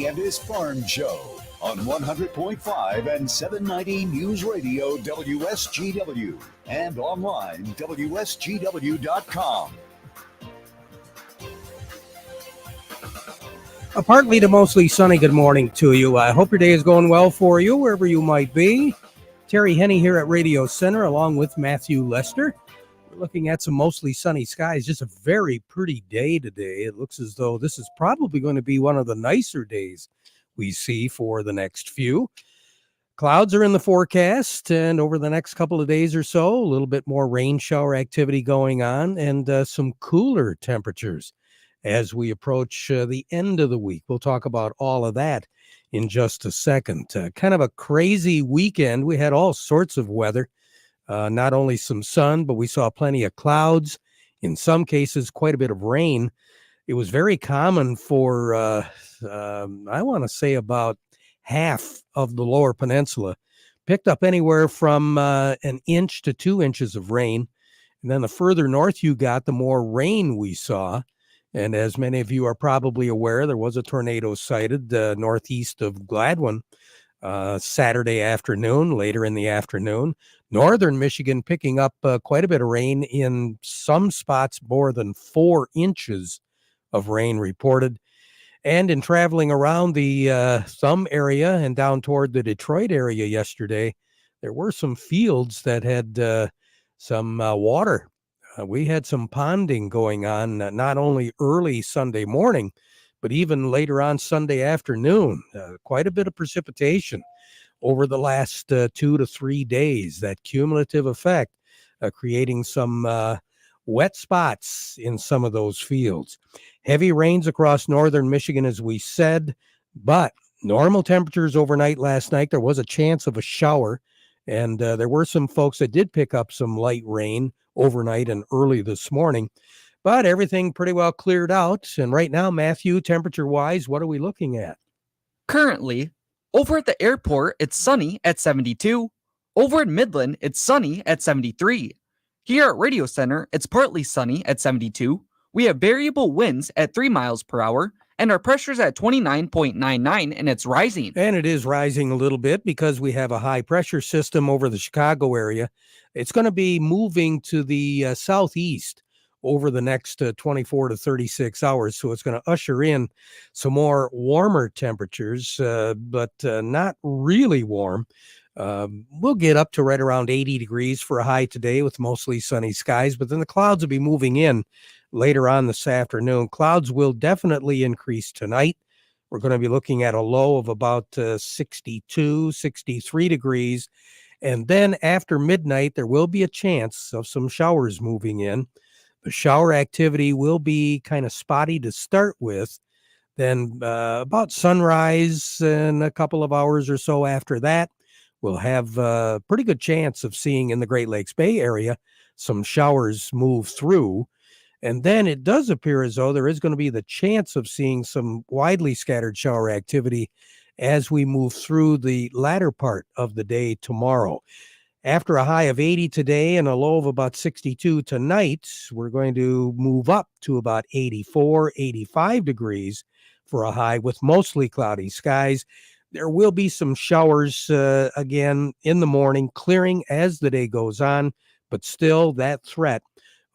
Henne and his Farm Show on 100.5 and 790 News Radio WSGW and online WSGW.com. A partly to mostly sunny good morning to you. I hope your day is going well for you, wherever you might be. Terry Henne here at Radio Center, along with Matthew Lester. We're looking at some mostly sunny skies. Just a very pretty day today. It looks as though this is probably going to be one of the nicer days we see for the next few. Clouds are in the forecast, and over the next couple of days or so, a little bit more rain shower activity going on, and some cooler temperatures as we approach the end of the week. We'll talk about all of that in just a second. Kind of a crazy weekend. We had all sorts of weather, not only some sun, but we saw plenty of clouds. In some cases, quite a bit of rain. It was very common for, I want to say about half of the lower peninsula. Picked up anywhere from an inch to 2 inches of rain. And then the further north you got, the more rain we saw. And as many of you are probably aware, there was a tornado sighted northeast of Gladwin Saturday afternoon, later in the afternoon. Northern Michigan picking up quite a bit of rain, in some spots more than 4 inches of rain reported. And in traveling around the Thumb area and down toward the Detroit area yesterday, there were some fields that had some water. We had some ponding going on, not only early Sunday morning, but even later on Sunday afternoon. Quite a bit of precipitation over the last 2 to 3 days. That cumulative effect creating some wet spots in some of those fields. Heavy rains across northern Michigan, as we said, but normal temperatures overnight last night. There was a chance of a shower, and there were some folks that did pick up some light rain overnight and early this morning, but everything pretty well cleared out. And right now, Matthew, temperature-wise, what are we looking at? Currently, over at the airport, it's sunny at 72. Over in Midland, it's sunny at 73. Here at Radio Center, it's partly sunny at 72. We have variable winds at 3 miles per hour, and our pressure's at 29.99, and it's rising. And it is rising a little bit because we have a high pressure system over the Chicago area. It's going to be moving to the southeast over the next 24 to 36 hours. So it's going to usher in some more warmer temperatures, but not really warm. We'll get up to right around 80 degrees for a high today with mostly sunny skies, but then the clouds will be moving in later on this afternoon. Clouds will definitely increase tonight. We're going to be looking at a low of about 62, 63 degrees. And then after midnight, there will be a chance of some showers moving in. The shower activity will be kind of spotty to start with. Then about sunrise in a couple of hours or so after that, we'll have a pretty good chance of seeing in the Great Lakes Bay area some showers move through. And then it does appear as though there is going to be the chance of seeing some widely scattered shower activity as we move through the latter part of the day tomorrow. After a high of 80 today and a low of about 62 tonight, we're going to move up to about 84, 85 degrees for a high with mostly cloudy skies. There will be some showers again in the morning, clearing as the day goes on, but still that threat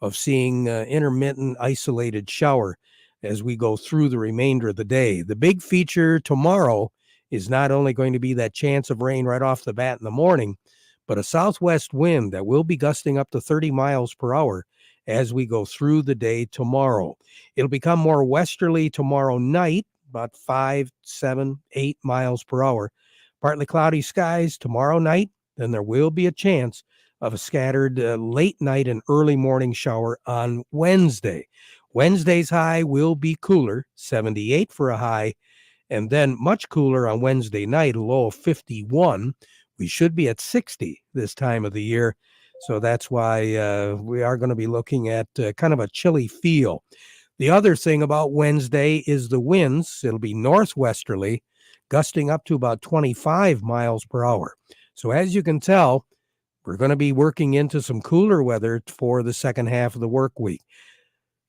of seeing intermittent isolated shower as we go through the remainder of the day. The big feature tomorrow is not only going to be that chance of rain right off the bat in the morning, but a southwest wind that will be gusting up to 30 miles per hour as we go through the day tomorrow. It'll become more westerly tomorrow night, about 5, 7, 8 miles per hour. Partly cloudy skies tomorrow night, then there will be a chance of a scattered late night and early morning shower on Wednesday. Wednesday's high will be cooler, 78 for a high, and then much cooler on Wednesday night, a low of 51. We should be at 60 this time of the year, so that's why we are going to be looking at kind of a chilly feel. The other thing about Wednesday is the winds. It'll be northwesterly, gusting up to about 25 miles per hour. So as you can tell, we're going to be working into some cooler weather for the second half of the work week.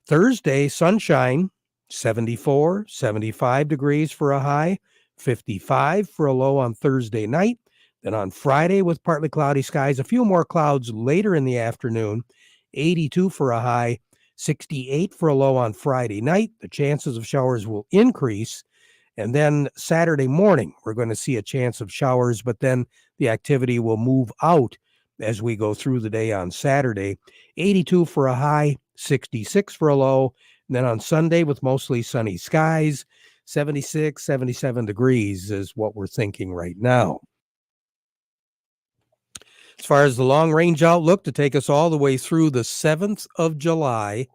Thursday, sunshine, 74, 75 degrees for a high, 55 for a low on Thursday night. Then on Friday with partly cloudy skies, a few more clouds later in the afternoon, 82 for a high, 68 for a low on Friday night. The chances of showers will increase. And then Saturday morning, we're going to see a chance of showers, but then the activity will move out as we go through the day on Saturday. 82 for a high, 66 for a low. And then on Sunday with mostly sunny skies, 76, 77 degrees is what we're thinking right now. As far as the long-range outlook to take us all the way through the 7th of July,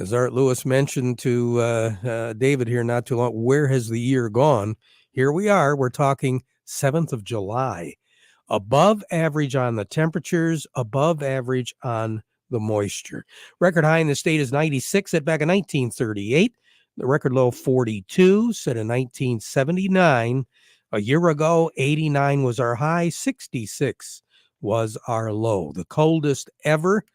as Art Lewis mentioned to David here not too long, where has the year gone? Here we are. We're talking 7th of July. Above average on the temperatures, above average on the moisture. Record high in the state is 96, set back in 1938. The record low 42, set in 1979. A year ago, 89 was our high, 66 was our low. The coldest ever,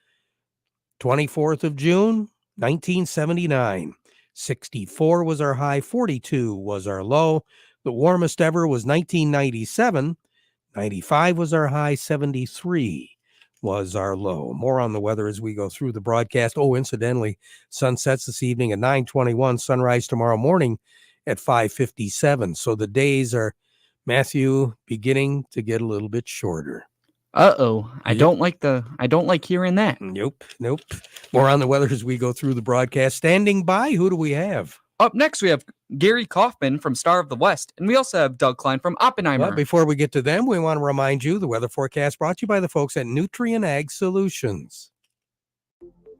24th of June, 1979. 64 was our high, 42 was our low. The warmest ever was 1997. 95 was our high, 73 was our low. More on the weather as we go through the broadcast. Oh, incidentally, sun sets this evening at 9:21, sunrise tomorrow morning at 5:57. So the days are, Matthew, beginning to get a little bit shorter. Uh-oh. I don't like hearing that. Nope. More on the weather as we go through the broadcast. Standing by, who do we have? Up next, we have Gary Kaufman from Star of the West, and we also have Doug Klein from Oppenheimer. But before we get to them, we want to remind you the weather forecast brought to you by the folks at Nutrient Ag Solutions.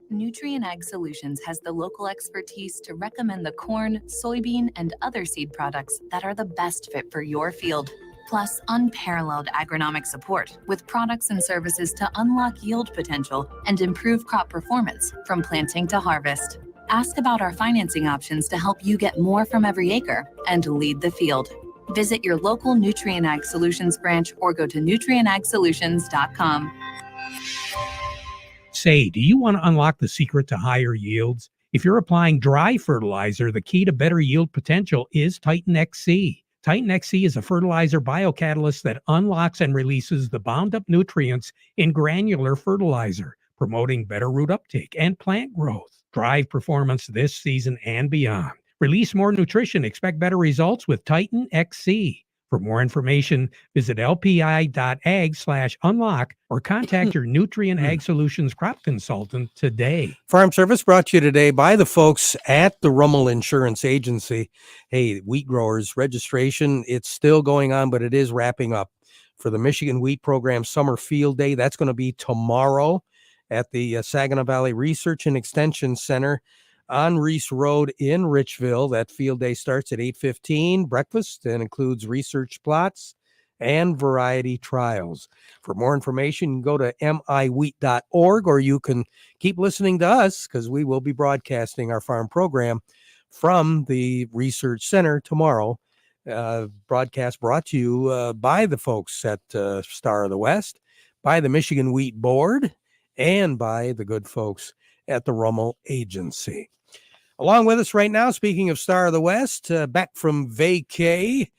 Nutrient Ag Solutions has the local expertise to recommend the corn, soybean, and other seed products that are the best fit for your field. Plus, unparalleled agronomic support with products and services to unlock yield potential and improve crop performance from planting to harvest. Ask about our financing options to help you get more from every acre and lead the field. Visit your local Nutrient Ag Solutions branch or go to nutrientagsolutions.com. Say, do you want to unlock the secret to higher yields? If you're applying dry fertilizer, the key to better yield potential is Titan XC. Titan XC is a fertilizer biocatalyst that unlocks and releases the bound-up nutrients in granular fertilizer, promoting better root uptake and plant growth. Drive performance this season and beyond. Release more nutrition. Expect better results with Titan XC. For more information, visit lpi.ag/unlock or contact your Nutrient Ag Solutions crop consultant today. Farm Service brought to you today by the folks at the Rummel Insurance Agency. Hey, wheat growers registration, it's still going on, but it is wrapping up for the Michigan Wheat Program Summer Field Day. That's going to be tomorrow at the Saginaw Valley Research and Extension Center on Reese Road in Richville. That field day starts at 8:15. Breakfast and includes research plots and variety trials. For more information, you can go to miwheat.org, or you can keep listening to us because we will be broadcasting our farm program from the Research Center tomorrow. Broadcast brought to you by the folks at Star of the West, by the Michigan Wheat Board, and by the good folks at the Rummel Agency. Along with us right now, speaking of Star of the West, back from vacay,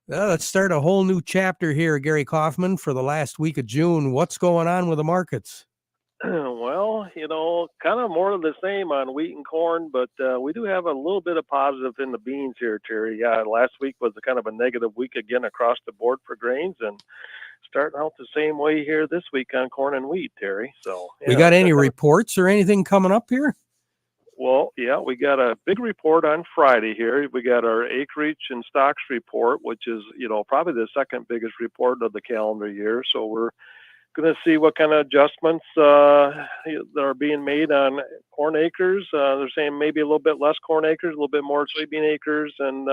let's start a whole new chapter here, Gary Kaufman, for the last week of June. What's going on with the markets? Well, kind of more of the same on wheat and corn, but we do have a little bit of positive in the beans here, Terry. Yeah, last week was a kind of a negative week again across the board for grains, and starting out the same way here this week on corn and wheat, Terry. So we got any reports or anything coming up here? Well, yeah, we got a big report on Friday here. We got our acreage and stocks report, which is, probably the second biggest report of the calendar year. So we're going to see what kind of adjustments that are being made on corn acres. They're saying maybe a little bit less corn acres, a little bit more soybean acres, and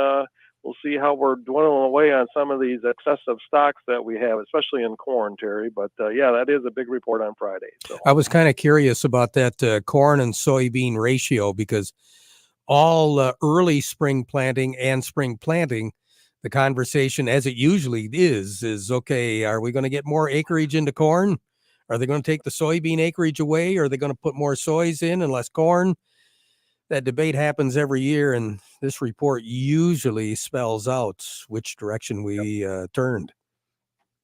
we'll see how we're dwindling away on some of these excessive stocks that we have, especially in corn, Terry. But yeah, that is a big report on Friday. So I was kind of curious about that corn and soybean ratio, because all early spring planting and spring planting, the conversation, as it usually is okay, are we going to get more acreage into corn? Are they going to take the soybean acreage away? Or are they going to put more soys in and less corn? that debate happens every year, and this report usually spells out which direction we turned.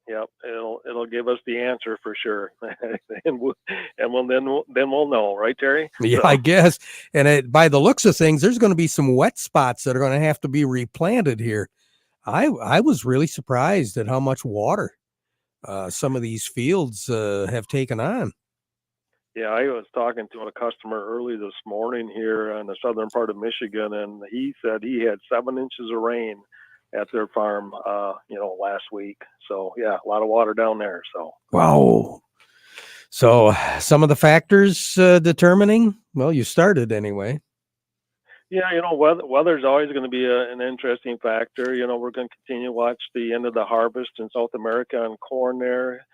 Yep, it'll give us the answer for sure, and then we'll know, right, Terry? Yeah, So, I guess. And by the looks of things, there's going to be some wet spots that are going to have to be replanted here. I was really surprised at how much water some of these fields have taken on. yeah, I was talking to a customer early this morning here in the southern part of Michigan, and he said he had 7 inches of rain at their farm, last week. So yeah, a lot of water down there. So Wow. So some of the factors determining, well, you started anyway. yeah, weather's always going to be an interesting factor. We're going to continue to watch the end of the harvest in South America on corn there.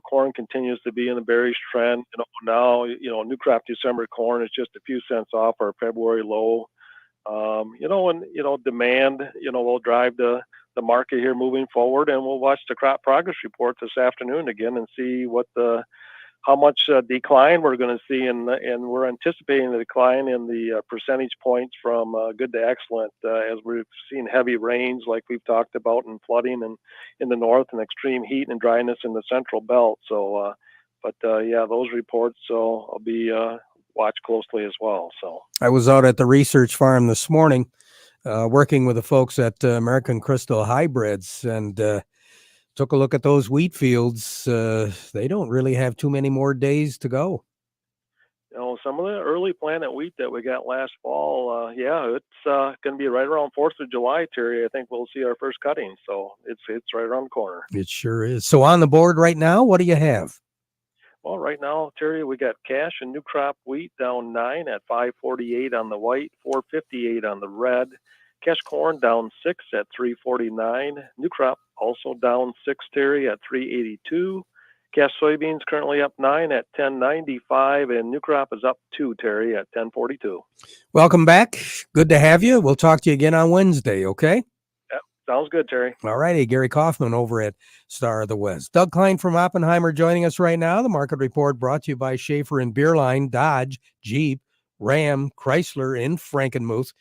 Corn continues to be in the bearish trend. Now, new crop December corn is just a few cents off our February low. And demand, will drive the market here moving forward, and we'll watch the crop progress report this afternoon again and see how much decline we're going to see, and we're anticipating the decline in the percentage points from good to excellent, as we've seen heavy rains like we've talked about, and flooding in the north, and extreme heat and dryness in the central belt. So, those reports I'll be watch closely as well. So I was out at the research farm this morning, working with the folks at American Crystal Hybrids, and took a look at those wheat fields. They don't really have too many more days to go. Some of the early planted wheat that we got last fall, it's going to be right around 4th of July, Terry. I think we'll see our first cutting. So it's right around the corner. It sure is. So on the board right now, what do you have? Well, right now, Terry, we got cash and new crop wheat down 9 at 548 on the white, 458 on the red. Cash corn down 6 at 349. New crop also down 6, Terry, at 382. Cash soybeans currently up 9 at 1095, and new crop is up 2, Terry, at 1042. Welcome back. Good to have you. We'll talk to you again on Wednesday, okay? Yep, sounds good, Terry. All righty. Gary Kaufman over at Star of the West. Doug Klein from Oppenheimer joining us right now. The market report brought to you by Schaefer and Beerline, Dodge, Jeep, Ram, Chrysler in Frankenmuth.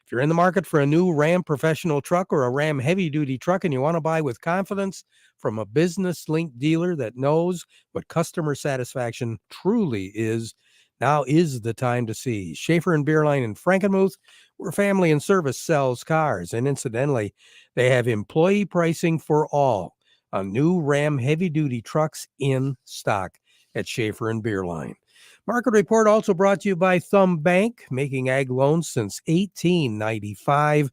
If you're in the market for a new Ram professional truck or a Ram heavy-duty truck and you want to buy with confidence from a business-linked dealer that knows what customer satisfaction truly is, now is the time to see. Schaefer and Beerline in Frankenmuth, where family and service sells cars. And incidentally, they have employee pricing for all on new Ram heavy-duty trucks in stock at Schaefer and Beerline. Market report also brought to you by Thumb Bank, making ag loans since 1895.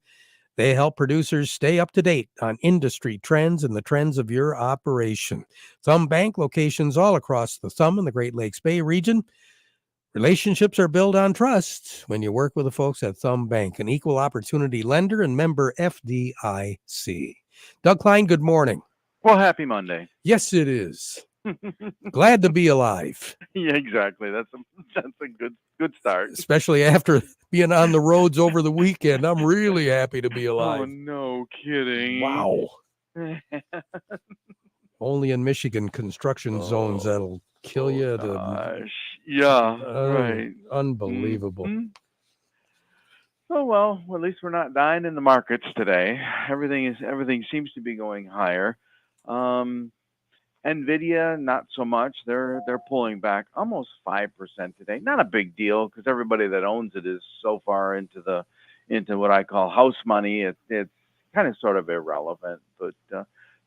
They help producers stay up to date on industry trends and the trends of your operation. Thumb Bank locations all across the Thumb and the Great Lakes Bay region. Relationships are built on trust when you work with the folks at Thumb Bank, an equal opportunity lender and member FDIC. Doug Klein, good morning. Well, happy Monday. Yes, it is. Glad to be alive. Yeah, exactly. That's a good start. Especially after being on the roads over the weekend. I'm really happy to be alive. Oh, no kidding. Wow. Only in Michigan construction zones that'll kill you. Gosh. Yeah, right. Unbelievable. Mm-hmm. Oh, well, at least we're not dying in the markets today. Everything seems to be going higher. Nvidia, not so much. They're pulling back almost 5% today. Not a big deal because everybody that owns it is so far into what I call house money. It's kind of sort of irrelevant. But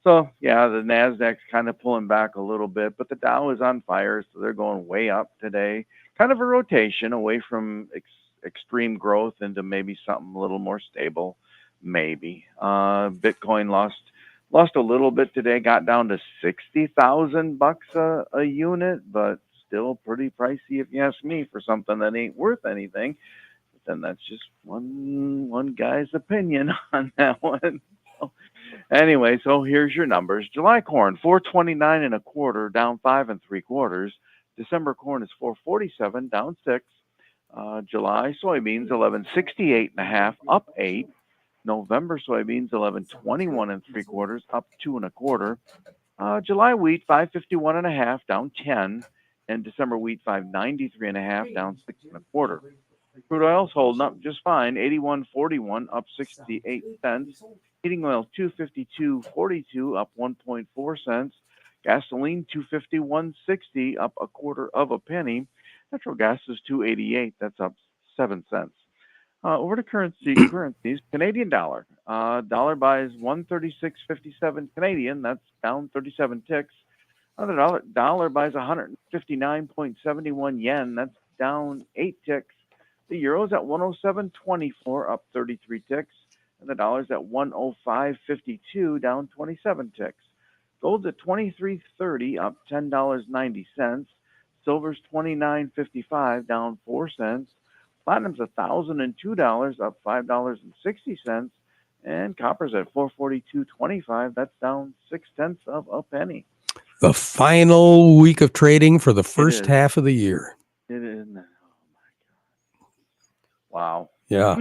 so yeah, the Nasdaq's kind of pulling back a little bit, but the Dow is on fire, so they're going way up today. Kind of a rotation away from extreme growth into maybe something a little more stable. Maybe Bitcoin lost a little bit today, got down to $60,000 a unit, but still pretty pricey if you ask me for something that ain't worth anything. But then that's just one guy's opinion on that one. So, anyway, so here's your numbers. July corn, 429 and a quarter, down 5 3/4. December corn is 447, down 6. July soybeans 1168 and a half, up 8. November soybeans 1121 3/4, up 2 1/4. July wheat 551 1/2, down 10, and December wheat 593 1/2, down 6 1/4. Crude oil's holding up just fine. 81.41, up 68 cents. Heating oil 252.42, up 1.4 cents. Gasoline 251.60, up a quarter of a penny. Natural gas is 288, that's up 7 cents. Over to currencies. Canadian dollar. Dollar buys 136.57 Canadian. That's down 37 ticks. Another dollar buys 159.71 yen. That's down 8 ticks. The euro's at 107.24, up 33 ticks. And the dollar's at 105.52, down 27 ticks. Gold's at 23.30, up $10.90. Silver's 29.55, down 4 cents. Platinum's $1,002, up $5.60, and copper's at $442.25. That's down 0.6 of a penny. The final week of trading for the first half of the year. It is. Oh my God! Wow. Yeah.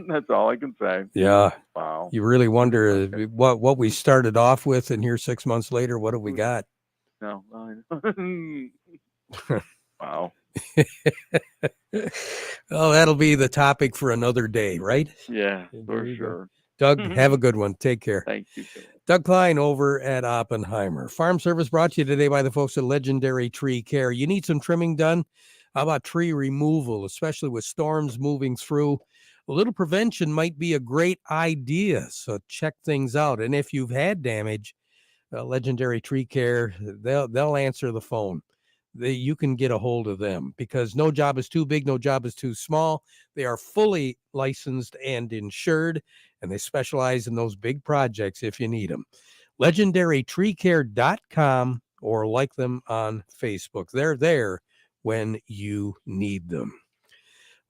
That's all I can say. Yeah. Wow. You really wonder what we started off with, and here 6 months later, what have we got? No. Wow. Oh, that'll be the topic for another day, right? Yeah, for sure. Doug, have a good one. Take care. Thank you. Doug Klein over at Oppenheimer. Farm Service brought to you today by the folks at Legendary Tree Care. You need some trimming done? How about tree removal, especially with storms moving through? A little prevention might be a great idea, so check things out. And if you've had damage, Legendary Tree Care, they'll answer the phone. You can get a hold of them because no job is too big, no job is too small. They are fully licensed and insured, and they specialize in those big projects if you need them. LegendaryTreeCare.com or like them on Facebook. They're there when you need them.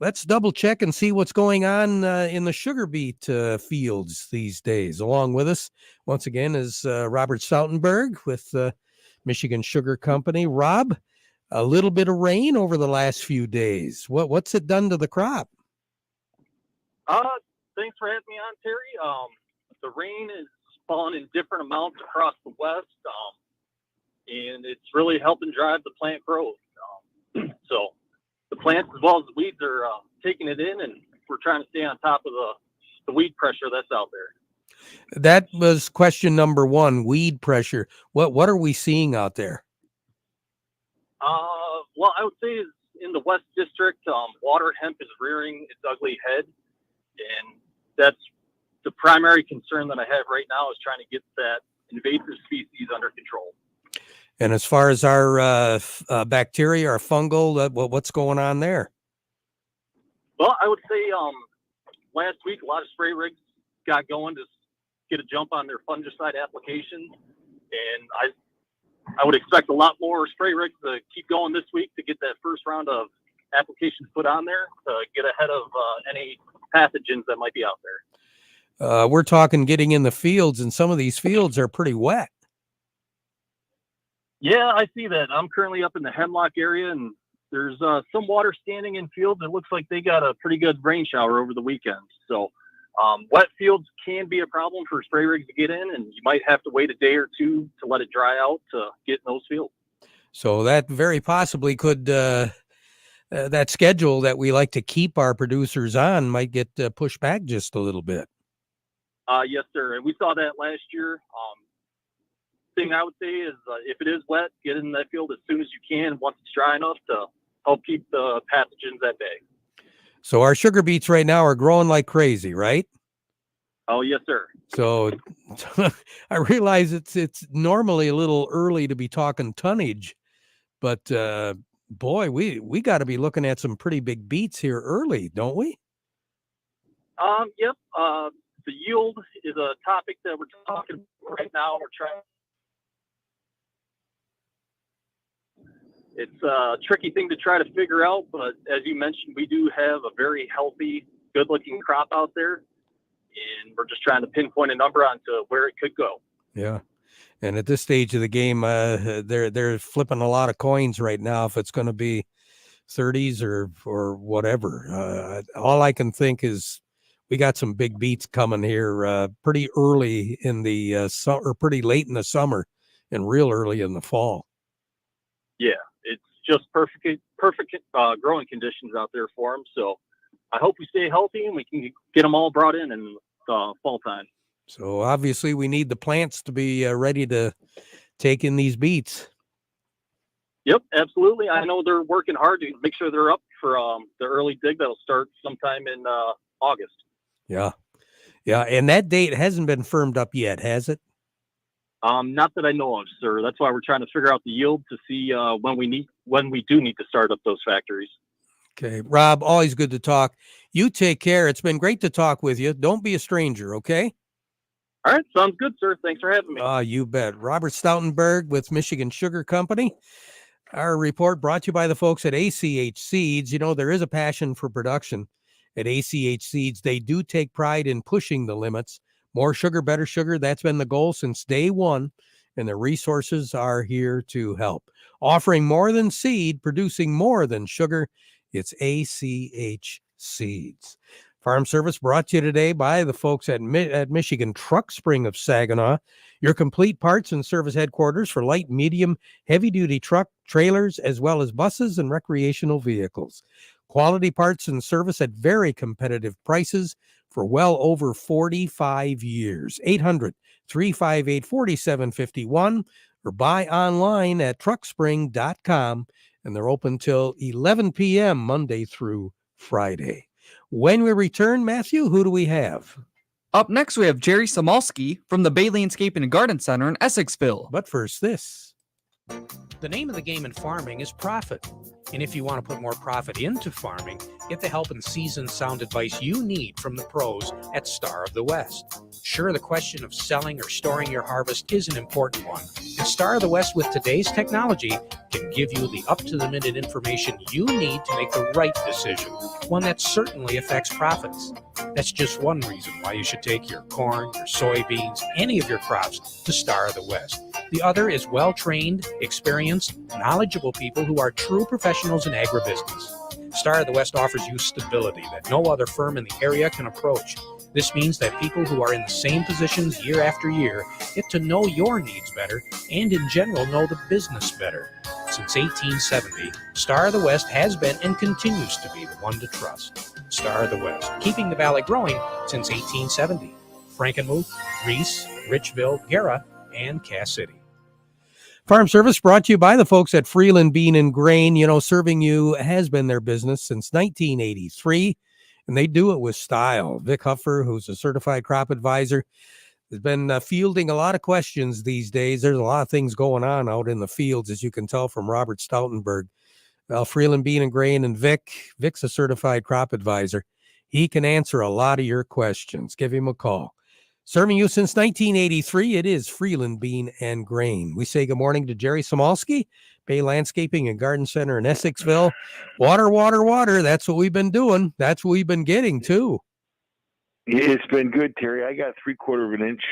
Let's double check and see what's going on in the sugar beet fields these days. Along with us, once again, is Robert Stoutenberg with Michigan Sugar Company. Rob, a little bit of rain over the last few days. What's it done to the crop? Thanks for having me on, Terry. The rain is falling in different amounts across the west, and it's really helping drive the plant growth. So the plants as well as the weeds are taking it in, and we're trying to stay on top of the weed pressure that's out there. That was question number one, weed pressure. What are we seeing out there? Well, I would say in the West District, water hemp is rearing its ugly head, and that's the primary concern that I have right now is trying to get that invasive species under control. And as far as our bacteria, our fungal, what's going on there? Well, I would say last week a lot of spray rigs got going to get a jump on their fungicide applications, and I would expect a lot more spray rigs to keep going this week to get that first round of applications put on there to get ahead of any pathogens that might be out there. We're talking getting in the fields, and some of these fields are pretty wet. Yeah, I see that. I'm currently up in the Hemlock area, and there's some water standing in fields. It looks like they got a pretty good rain shower over the weekend. So wet fields can be a problem for spray rigs to get in, and you might have to wait a day or two to let it dry out to get in those fields. So that very possibly could, that schedule that we like to keep our producers on might get pushed back just a little bit. Yes, sir. And we saw that last year. Thing I would say is if it is wet, get in that field as soon as you can once it's dry enough to help keep the pathogens at bay. So our sugar beets right now are growing like crazy, right? Oh, yes, sir. So I realize it's normally a little early to be talking tonnage, but boy, we got to be looking at some pretty big beets here early, don't we? Yep. The yield is a topic that we're talking about right now. We're trying. It's a tricky thing to try to figure out, but as you mentioned, we do have a very healthy, good-looking crop out there, and we're just trying to pinpoint a number onto where it could go. Yeah, and at this stage of the game, they're flipping a lot of coins right now. If it's going to be 30s or whatever, all I can think is we got some big beats coming here pretty early in the summer, pretty late in the summer, and real early in the fall. Yeah. It's just perfect perfect growing conditions out there for them. So I hope we stay healthy and we can get them all brought in fall time. So obviously we need the plants to be ready to take in these beets. Yep, absolutely. I know they're working hard to make sure they're up for the early dig that'll start sometime in August. Yeah. Yeah. And that date hasn't been firmed up yet, has it? Not that I know of, sir. That's why we're trying to figure out the yield to see when we do need to start up those factories. Okay. Rob, always good to talk. You take care. It's been great to talk with you. Don't be a stranger, okay? All right. Sounds good, sir. Thanks for having me. You bet. Robert Stoutenberg with Michigan Sugar Company. Our report brought to you by the folks at ACH Seeds. You know, there is a passion for production at ACH Seeds. They do take pride in pushing the limits. More sugar, better sugar. That's been the goal since day one, and the resources are here to help. Offering more than seed, producing more than sugar. It's ACH Seeds. Farm Service brought to you today by the folks at Michigan Truck Spring of Saginaw, your complete parts and service headquarters for light, medium, heavy-duty truck, trailers, as well as buses and recreational vehicles. Quality parts and service at very competitive prices for well over 45 years. 800-358-4751 or buy online at truckspring.com, and they're open till 11 p.m. Monday through Friday. When we return, Matthew, who do we have? Up next, we have Jerry Samalski from the Bay Landscaping and Garden Center in Essexville. But first, this. The name of the game in farming is profit. And if you want to put more profit into farming, get the help and seasoned sound advice you need from the pros at Star of the West. Sure, the question of selling or storing your harvest is an important one. And Star of the West, with today's technology, can give you the up-to-the-minute information you need to make the right decision, one that certainly affects profits. That's just one reason why you should take your corn, your soybeans, any of your crops to Star of the West. The other is well-trained, experienced, knowledgeable people who are true professionals in agribusiness. Star of the West offers you stability that no other firm in the area can approach. This means that people who are in the same positions year after year get to know your needs better and in general know the business better. Since 1870, Star of the West has been and continues to be the one to trust. Star of the West, keeping the valley growing since 1870. Frankenmuth, Reese, Richville, Guerra, and Cass City. Farm Service brought to you by the folks at Freeland Bean and Grain. You know, serving you has been their business since 1983, and they do it with style. Vic Huffer, who's a certified crop advisor, has been fielding a lot of questions these days. There's a lot of things going on out in the fields, as you can tell from Robert Stoutenberg. Well, Freeland Bean and Grain and Vic's a certified crop advisor. He can answer a lot of your questions. Give him a call. Serving you since 1983, it is Freeland Bean and Grain. We say good morning to Jerry Samalski, Bay Landscaping and Garden Center in Essexville. Water, water, water. That's what we've been doing. That's what we've been getting, too. It's been good, Terry. I got 3/4 of an inch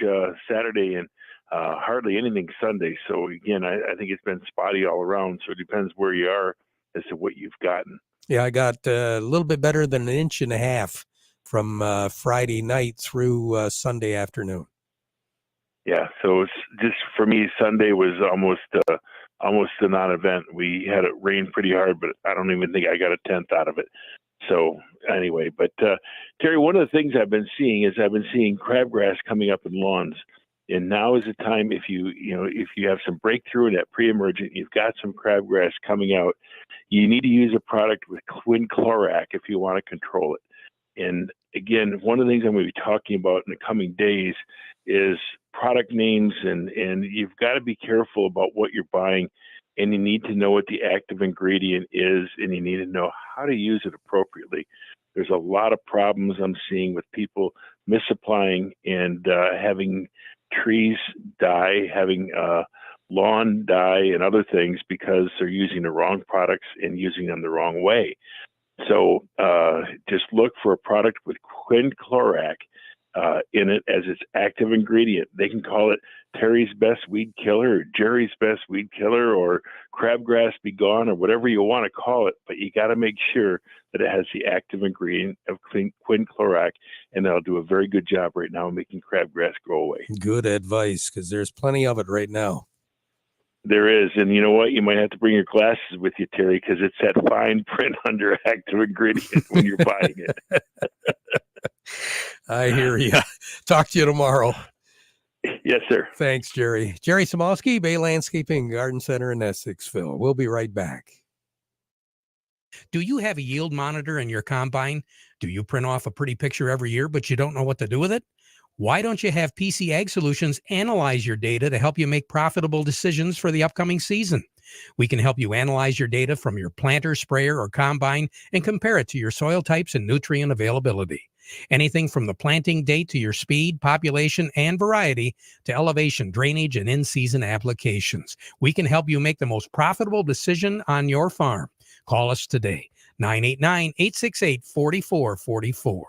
Saturday and hardly anything Sunday. So, again, I think it's been spotty all around. So it depends where you are as to what you've gotten. Yeah, I got a little bit better than 1.5 inches from Friday night through Sunday afternoon. Yeah, so it's just for me, Sunday was almost a non-event. We had it rain pretty hard, but I don't even think I got a tenth out of it. So anyway, but Terry, one of the things I've been seeing is crabgrass coming up in lawns, and now is the time if you have some breakthrough in that pre-emergent, you've got some crabgrass coming out, you need to use a product with quinclorac if you want to control it. And again, one of the things I'm going to be talking about in the coming days is product names, and you've got to be careful about what you're buying, and you need to know what the active ingredient is, and you need to know how to use it appropriately. There's a lot of problems I'm seeing with people misapplying and having trees die, having lawn die, and other things because they're using the wrong products and using them the wrong way. So just look for a product with quinclorac in it as its active ingredient. They can call it Terry's Best Weed Killer or Jerry's Best Weed Killer or Crabgrass Be Gone or whatever you want to call it, but you got to make sure that it has the active ingredient of quinclorac, and that'll do a very good job right now making crabgrass go away. Good advice, because there's plenty of it right now. There is, and you know what? You might have to bring your glasses with you, Terry, because it's that fine print under active ingredient when you're buying it. I hear you. Talk to you tomorrow. Yes, sir. Thanks, Jerry. Jerry Samolsky, Bay Landscaping Garden Center in Essexville. We'll be right back. Do you have a yield monitor in your combine? Do you print off a pretty picture every year, but you don't know what to do with it? Why don't you have PC Ag Solutions analyze your data to help you make profitable decisions for the upcoming season? We can help you analyze your data from your planter, sprayer, or combine and compare it to your soil types and nutrient availability. Anything from the planting date to your speed, population, and variety to elevation, drainage, and in-season applications. We can help you make the most profitable decision on your farm. Call us today, 989-868-4444.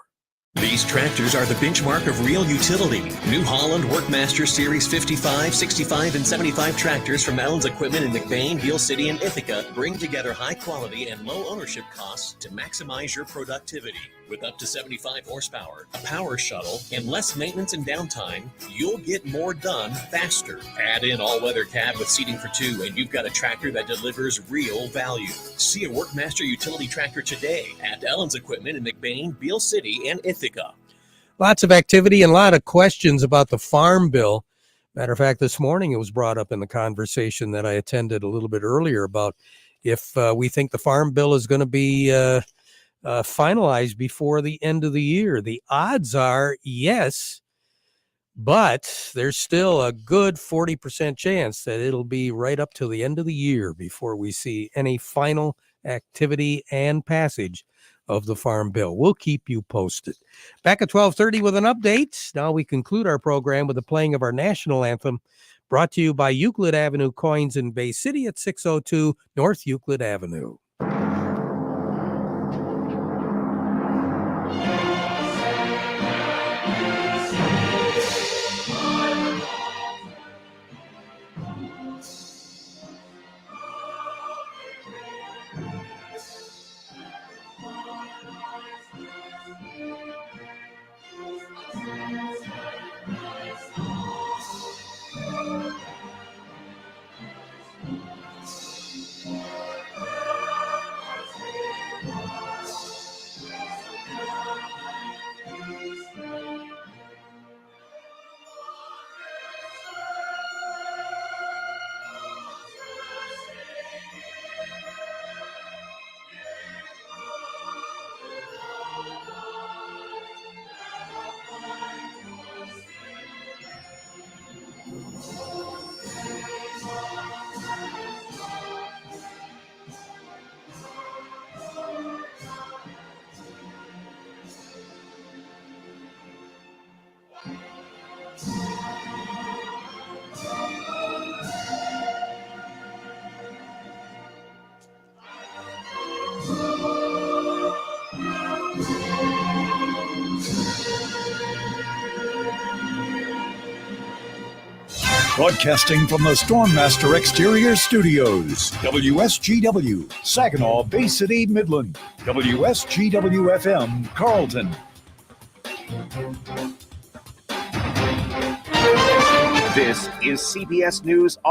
These tractors are the benchmark of real utility. New Holland Workmaster Series 55, 65, and 75 tractors from Allen's Equipment in McBain, Beal City, and Ithaca bring together high quality and low ownership costs to maximize your productivity. With up to 75 horsepower, a power shuttle, and less maintenance and downtime, you'll get more done faster. Add in all-weather cab with seating for two, and you've got a tractor that delivers real value. See a Workmaster utility tractor today at Allen's Equipment in McBain, Beal City, and Ithaca. Lots of activity and a lot of questions about the Farm Bill. Matter of fact, this morning it was brought up in the conversation that I attended a little bit earlier about if we think the Farm Bill is going to be finalized before the end of the year. The odds are yes, but there's still a good 40% chance that it'll be right up till the end of the year before we see any final activity and passage of the Farm Bill. We'll keep you posted. Back at 12:30 with an update. Now we conclude our program with the playing of our national anthem, brought to you by Euclid Avenue Coins in Bay City at 602 North Euclid Avenue. Broadcasting from the Stormmaster Exterior Studios, WSGW, Saginaw, Bay City, Midland, WSGW-FM, Carlton. This is CBS News on